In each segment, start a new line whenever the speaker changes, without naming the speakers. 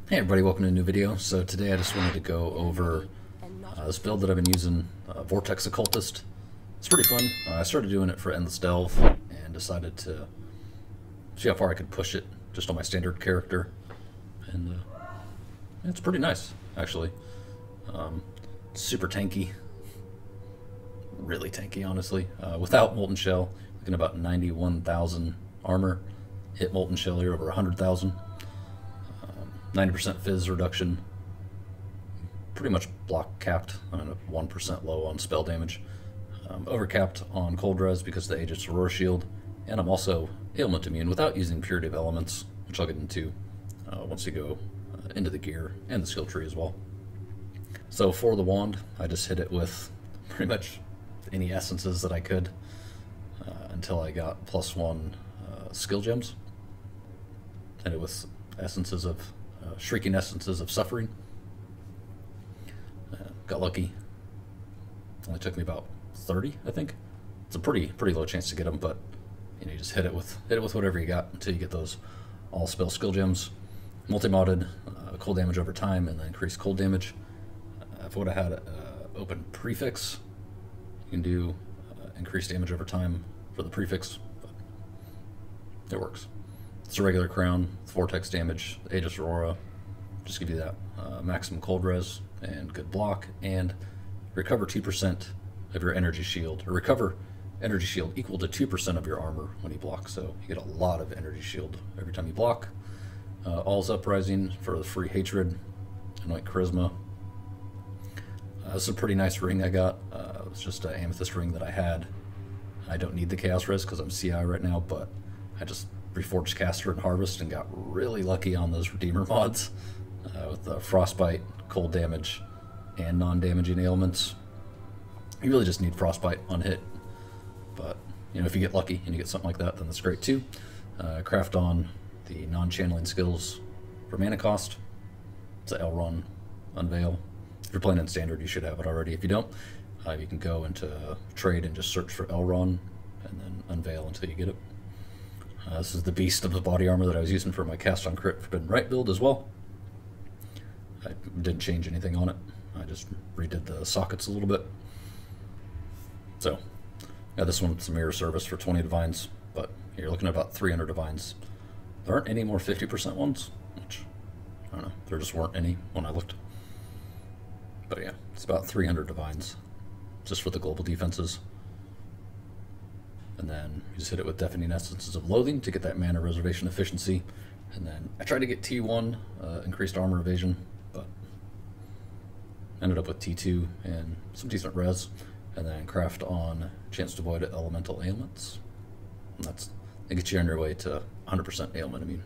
Hey everybody, welcome to a new video. So today I just wanted to go over this build that I've been using, Vortex Occultist. It's pretty fun. I started doing it for Endless Delve and decided to see how far I could push it just on my standard character. And it's pretty nice, actually. Super tanky. Really tanky, honestly. Without Molten Shell, looking about 91,000 armor. Hit Molten Shell here over 100,000. 90% fizz reduction, pretty much block capped. I'm at 1% low on spell damage. Overcapped on cold res because of the Aegis Aurora shield, and I'm also ailment immune without using purity of elements, which I'll get into once you go into the gear and the skill tree as well. So for the wand, I just hit it with pretty much any essences that I could until I got +1 skill gems. Hit it with essences of shrieking essences of suffering. Got lucky. Only took me about 30, I think. It's a pretty low chance to get them, but you know, you just hit it with whatever you got until you get those all spell skill gems. Multi-modded, cold damage over time, and then increased cold damage. If I would have had open prefix, you can do increased damage over time for the prefix, but it works. It's a regular crown, it's vortex damage, Aegis Aurora, just give you that maximum cold res and good block, and recover 2% of your energy shield, or recover energy shield equal to 2% of your armor when you block, so you get a lot of energy shield every time you block. All's Uprising for the free hatred, Anoint Charisma. This is a pretty nice ring I got. It's just an amethyst ring that I had. I don't need the chaos res because I'm CI right now, but I just reforged caster and harvest and got really lucky on those redeemer mods with the frostbite, cold damage, and non-damaging ailments. You really just need frostbite on hit, but you know, if you get lucky and you get something like that, then that's great too. Craft on the non-channeling skills for mana cost. It's a Elrond Unveil. If you're playing in standard, you should have it already. If you don't, you can go into trade and just search for Elrond and then unveil until you get it. This is the beast of the body armor that I was using for my cast on crit forbidden right build as well. I didn't change anything on it. I just redid the sockets a little bit. So, yeah, this one's a mirror service for 20 divines, but you're looking at about 300 divines. There aren't any more 50% ones, which, I don't know, there just weren't any when I looked. But yeah, it's about 300 divines, just for the global defenses. And then you just hit it with Deafening Essences of Loathing to get that mana reservation efficiency. And then I tried to get T1, increased armor evasion, but ended up with T2 and some decent res. And then craft on chance to avoid elemental ailments. And that gets you on your way to 100% ailment immune.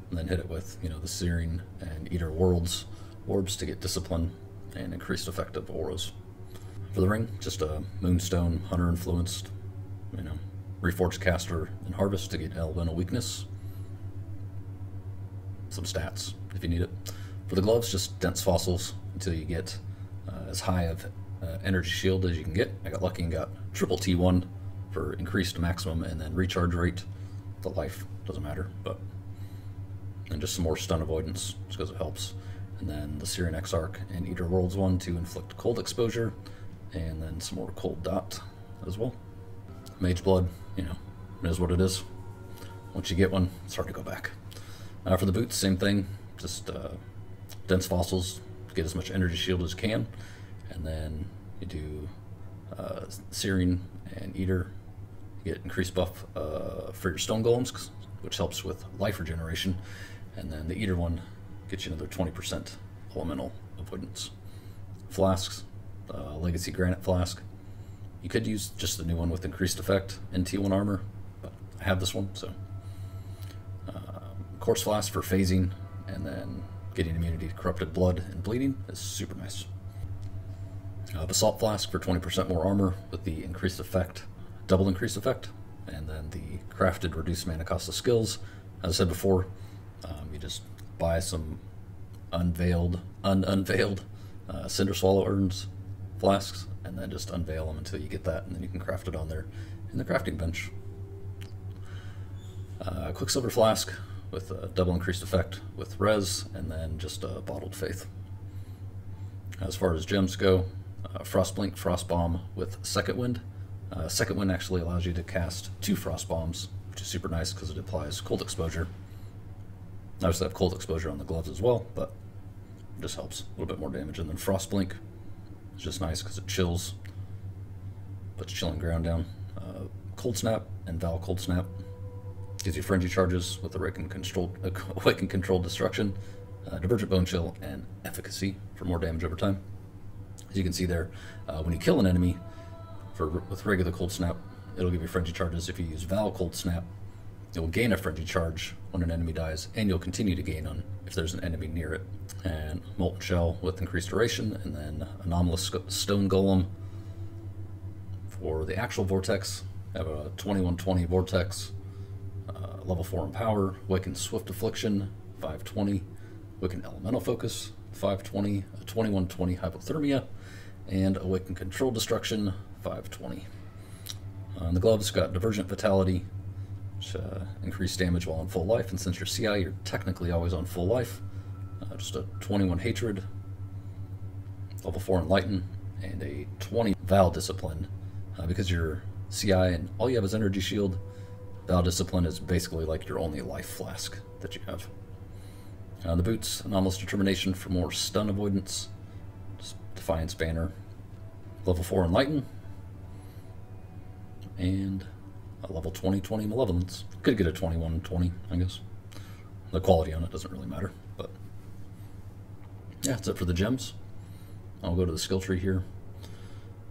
And then hit it with, you know, the Searing and Eater Worlds orbs to get discipline and increased effective auras. For the ring, just a Moonstone, Hunter influenced, you know, reforged caster and harvest to get elemental weakness. Some stats if you need it. For the gloves, just dense fossils until you get as high of energy shield as you can get. I got lucky and got triple T1 for increased maximum and then recharge rate. The life doesn't matter, but and just some more stun avoidance just because it helps. And then the Syrian Exarch and Eater Worlds one to inflict cold exposure. And then some more cold dot as well. Mageblood, you know, it is what it is. Once you get one, it's hard to go back. For the boots, same thing. Just dense fossils, get as much energy shield as you can. And then you do Searing and Eater. You get increased buff for your stone golems, which helps with life regeneration. And then the Eater one gets you another 20% elemental avoidance. Flasks. Legacy Granite Flask. You could use just the new one with increased effect in T1 armor, but I have this one, so. Quartz Flask for phasing, and then getting immunity to corrupted blood and bleeding is super nice. Basalt Flask for 20% more armor with the increased effect, double increased effect, and then the crafted reduced mana cost of skills. As I said before, you just buy some unveiled Cinder Swallow urns, flasks, and then just unveil them until you get that, and then you can craft it on there in the crafting bench. Quicksilver Flask with a double increased effect with res, and then just a bottled faith. As far as gems go, Frostblink, Frostbomb with Second Wind. Second Wind actually allows you to cast 2 Frost Bombs, which is super nice because it applies cold exposure. I obviously have cold exposure on the gloves as well, but it just helps. A little bit more damage. And then Frostblink is just nice because it chills, puts chilling ground down. Cold Snap and Val Cold Snap gives you frenzy charges with Awaken Controlled Destruction, Divergent Bone Chill, and Efficacy for more damage over time. As you can see there, when you kill an enemy with regular Cold Snap, it'll give you frenzy charges. If you use Val Cold Snap, you'll gain a frenzy charge when an enemy dies, and you'll continue to gain on if there's an enemy near it. And Molten Shell with increased duration, and then Anomalous Stone Golem for the actual Vortex. I have a 2120 Vortex, level 4 in power, Awaken Swift Affliction, 520, Awaken Elemental Focus, 520, a 2120 Hypothermia, and Awaken Control Destruction, 520. On the gloves, got Divergent Vitality, which increased damage while on full life, and since you're CI, you're technically always on full life. Just a 21 Hatred, level 4 Enlighten, and a 20 Val Discipline. Because you're CI and all you have is Energy Shield, Val Discipline is basically like your only life flask that you have. The boots, Anomalous Determination for more stun avoidance, just Defiance Banner, level 4 Enlighten, and a level 2020 Malevolence. Could get a 2120, I guess. The quality on it doesn't really matter, but yeah, that's it for the gems. I'll go to the skill tree here.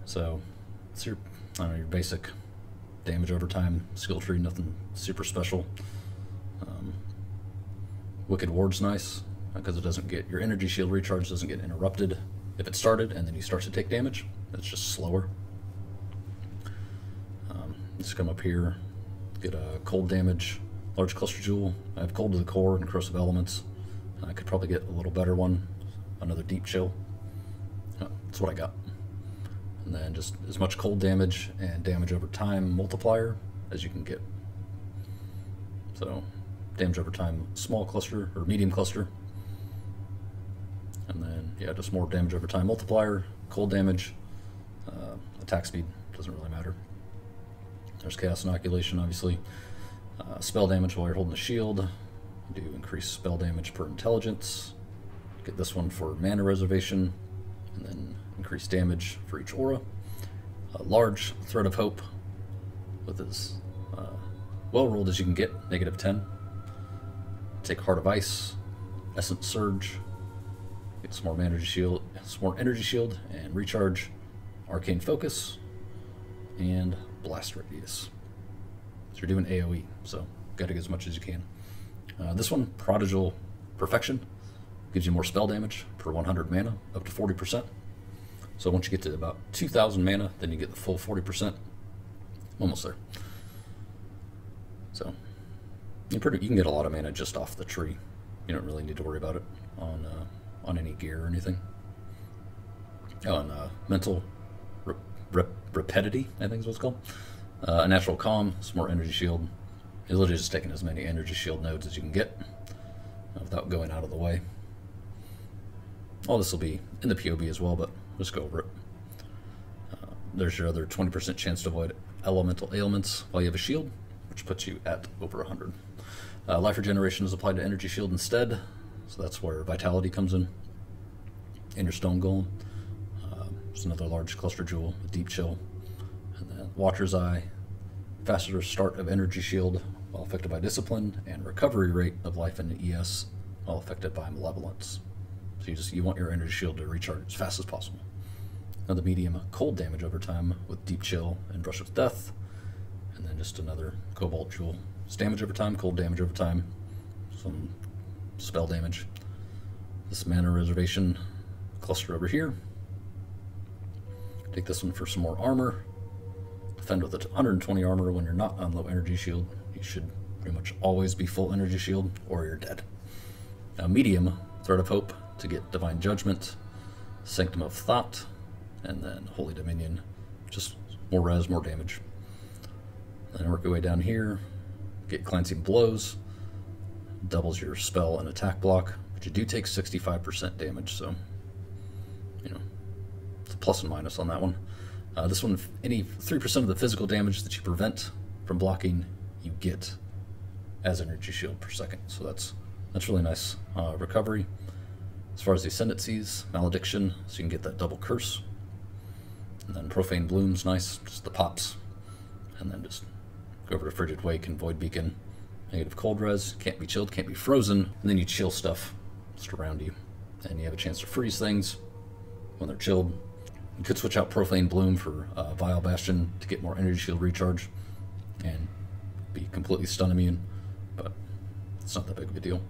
So it's your, I don't know, your basic damage over time skill tree, nothing super special. Wicked Ward's nice because it doesn't get, your energy shield recharge doesn't get interrupted if it started and then you start to take damage. It's just slower. Just come up here, get a cold damage, large cluster jewel. I have cold to the core and corrosive elements. I could probably get a little better one, another deep chill. That's what I got. And then just as much cold damage and damage over time multiplier as you can get. So damage over time, small cluster or medium cluster. And then, yeah, just more damage over time multiplier, cold damage, attack speed, doesn't really matter. There's Chaos Inoculation, obviously. Spell damage while you're holding the shield. Do increased spell damage per intelligence. Get this one for mana reservation, and then increased damage for each aura. A large Thread of Hope with as well rolled as you can get, -10. Take Heart of Ice, Essence Surge, get some more energy shield, and recharge, Arcane Focus, and Blast Radius. So you're doing AoE, so gotta get as much as you can. This one, Prodigal Perfection, gives you more spell damage per 100 mana, up to 40%. So once you get to about 2,000 mana, then you get the full 40%. Almost there. So you can get a lot of mana just off the tree. You don't really need to worry about it on any gear or anything. On mental rapidity, I think is what it's called. A natural calm, some more energy shield. You're literally just taking as many energy shield nodes as you can get without going out of the way. All this will be in the POB as well, but just go over it. There's your other 20% chance to avoid elemental ailments while you have a shield, which puts you at over 100. Life regeneration is applied to energy shield instead, so that's where vitality comes in. And your stone golem. There's another large cluster jewel, a deep chill, and then Watcher's Eye, faster start of energy shield while affected by discipline, and recovery rate of life and ES while affected by malevolence. So you want your energy shield to recharge as fast as possible. Another medium cold damage over time with deep chill and brush with death, and then just another cobalt jewel. It's damage over time, cold damage over time, some spell damage. This mana reservation cluster over here. Take this one for some more armor. Defend with a 120 armor when you're not on low energy shield. You should pretty much always be full energy shield or you're dead. Medium Thread of Hope to get Divine Judgment, Sanctum of Thought, and then Holy Dominion. Just more res, more damage. Then work your way down here. Get Cleansing Blows. doubles your spell and attack block, but you do take 65% damage, so, you know, it's a plus and minus on that one. This one, any 3% of the physical damage that you prevent from blocking, you get as energy shield per second, so that's really nice recovery. As far as the ascendancies, malediction, so you can get that double curse, and then profane bloom's nice, just the pops, and then just go over to frigid wake and void beacon. Negative cold res, can't be chilled, can't be frozen, and then you chill stuff just around you, and you have a chance to freeze things when they're chilled. You could switch out profane bloom for vile bastion to get more energy shield recharge and be completely stun immune, but it's not that big of a deal.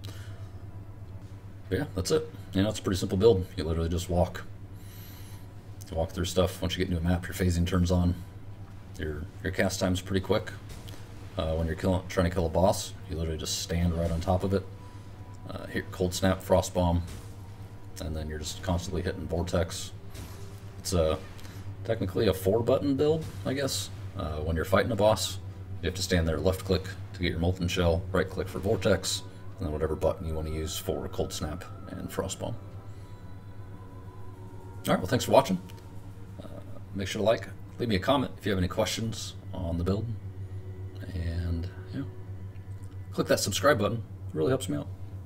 But yeah, that's it. You know, it's a pretty simple build. You literally just walk through stuff. Once you get into a map, your phasing turns on. Your cast time's pretty quick. When you're trying to kill a boss, you literally just stand right on top of it, hit cold snap, frost bomb, and then you're just constantly hitting vortex. It's technically a 4-button build, I guess. When you're fighting a boss, you have to stand there, left click to get your molten shell, right click for vortex, and then whatever button you want to use for cold snap and frost bomb. All right, well, thanks for watching. Make sure to like, leave me a comment if you have any questions on the build, and yeah, click that subscribe button. It really helps me out.